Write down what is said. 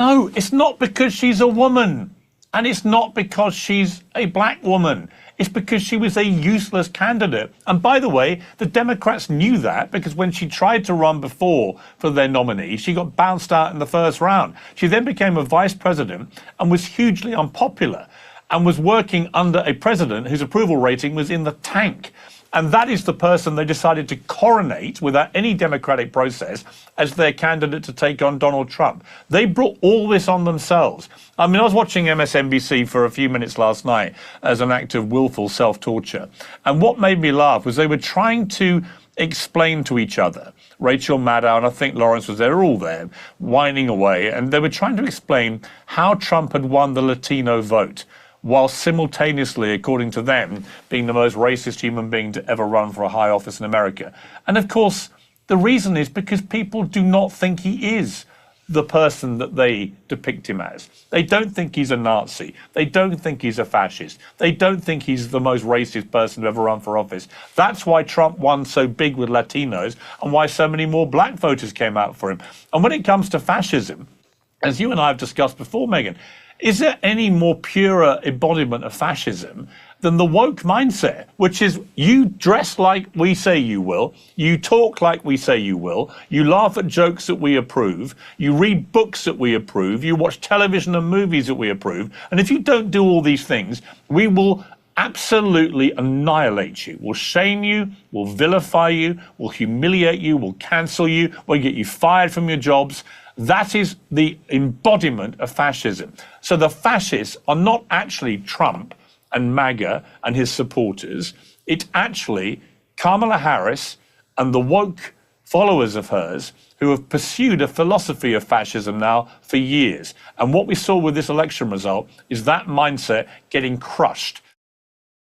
No, it's not because she's a woman. And it's not because she's a black woman. It's because she was a useless candidate. And by the way, the Democrats knew that, because when she tried to run before for their nominee, she got bounced out in the first round. She then became a vice president and was hugely unpopular and was working under a president whose approval rating was in the tank. And that is the person they decided to coronate without any democratic process as their candidate to take on Donald Trump. They brought all this on themselves. I mean, I was watching MSNBC for a few minutes last night as an act of willful self-torture. And what made me laugh was they were trying to explain to each other, Rachel Maddow, and I think Lawrence was there, all there, whining away. And they were trying to explain how Trump had won the Latino vote, while simultaneously, according to them, being the most racist human being to ever run for a high office in America. And of course, the reason is because people do not think he is the person that they depict him as. They don't think he's a Nazi. They don't think he's a fascist. They don't think he's the most racist person to ever run for office. That's why Trump won so big with Latinos and why so many more black voters came out for him. And when it comes to fascism, as you and I have discussed before, Megan, is there any more purer embodiment of fascism than the woke mindset, which is you dress like we say you will, you talk like we say you will, you laugh at jokes that we approve, you read books that we approve, you watch television and movies that we approve, and if you don't do all these things, we will absolutely annihilate you. We'll shame you, we'll vilify you, we'll humiliate you, we'll cancel you, we'll get you fired from your jobs. That is the embodiment of fascism. So the fascists are not actually Trump and MAGA and his supporters. It's actually Kamala Harris and the woke followers of hers who have pursued a philosophy of fascism now for years. And what we saw with this election result is that mindset getting crushed.